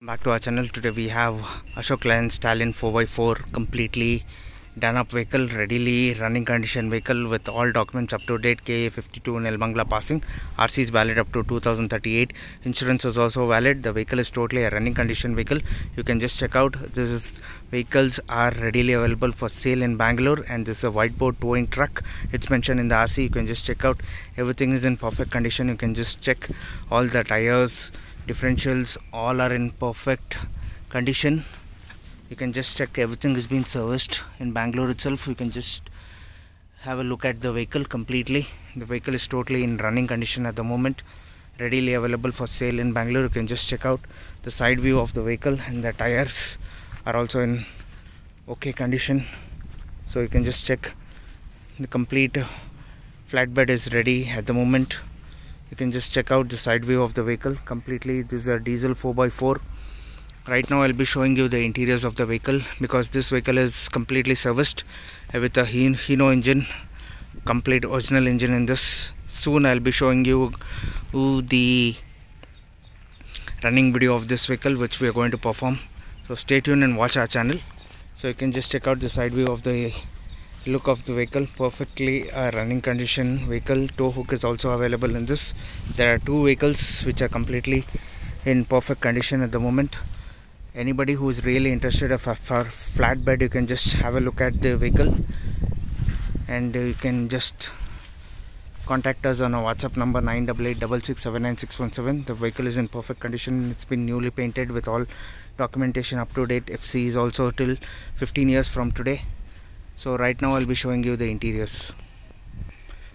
Back to our channel. Today we have Ashok Leyland Stallion 4x4 completely done up vehicle, readily running condition vehicle with all documents up to date, KA 52 nil Bangla passing, RC is valid up to 2038, insurance is also valid. The vehicle is totally a running condition vehicle. You can just check out vehicles are readily available for sale in Bangalore, and this is a whiteboard towing truck. It's mentioned in the RC. You can just check out, everything is in perfect condition. You can just check all the tires, differentials, all are in perfect condition. You can just check everything is being serviced in Bangalore itself. You can just have a look at the vehicle completely. The vehicle is totally in running condition at the moment, readily available for sale in Bangalore. You can just check out the side view of the vehicle, and the tires are also in okay condition. So you can just check the complete flatbed is ready at the moment. You can just check out the side view of the vehicle completely. This is a diesel 4x4. Right now I'll be showing you the interiors of the vehicle, because this vehicle is completely serviced with a Hino engine, complete original engine in this. Soon I'll be showing you the running video of this vehicle which we are going to perform. So stay tuned and watch our channel. So you can just check out the side view of the look of the vehicle, perfectly running condition vehicle. Tow hook is also available in this. There are two vehicles which are completely in perfect condition at the moment. Anybody who is really interested for flatbed, you can just have a look at the vehicle, and you can just contact us on our WhatsApp number 9886679617. The vehicle is in perfect condition. It's been newly painted with all documentation up to date. FC is also till 15 years from today. So right now I'll be showing you the interiors.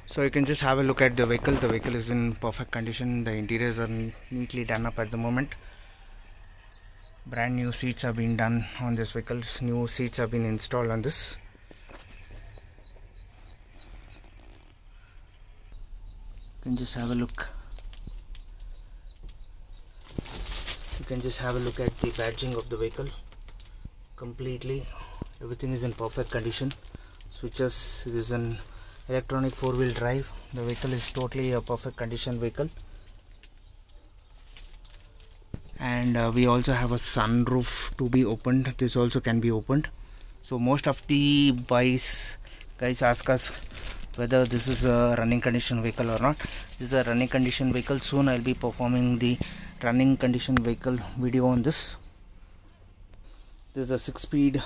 So you can just have a look at the vehicle. The vehicle is in perfect condition. The interiors are neatly done up at the moment. Brand new seats have been done on this vehicle. New seats have been installed on this. You can just have a look. You can just have a look at the badging of the vehicle. Completely everything is in perfect condition. Switches, this is an electronic 4-wheel drive. The vehicle is totally a perfect condition vehicle, and we also have a sunroof to be opened. This also can be opened. So most of the guys ask us whether this is a running condition vehicle or not. This is a running condition vehicle. Soon I'll be performing the running condition vehicle video on this. This is a 6-speed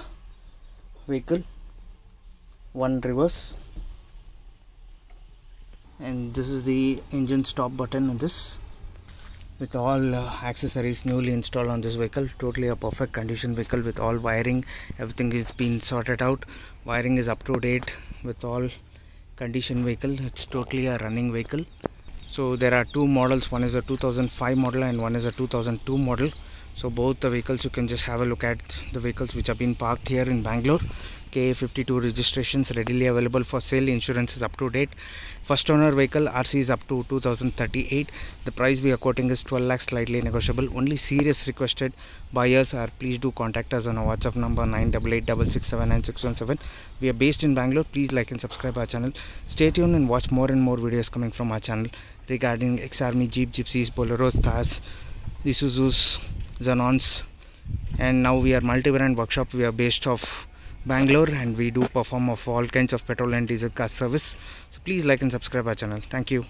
vehicle, 1 reverse, and this is the engine stop button in this, with all accessories newly installed on this vehicle. Totally a perfect condition vehicle with all wiring. Everything is been sorted out. Wiring is up to date with all condition vehicle. It's totally a running vehicle. So there are two models. One is a 2005 model and one is a 2002 model. So both the vehicles, you can just have a look at the vehicles which have been parked here in Bangalore. KA 52 registrations readily available for sale. Insurance is up to date. First owner vehicle, RC is up to 2038. The price we are quoting is 12 lakhs, slightly negotiable. Only serious requested buyers are, please do contact us on our WhatsApp number 9886679617. We are based in Bangalore. Please like and subscribe our channel. Stay tuned and watch more and more videos coming from our channel regarding ExArmy, Jeep, Gypsies, Boleros, Thars, Isuzus, Xenons, and now we are multi-brand workshop. We are based off Bangalore, and we do perform of all kinds of petrol and diesel car service. So please like and subscribe our channel. Thank you.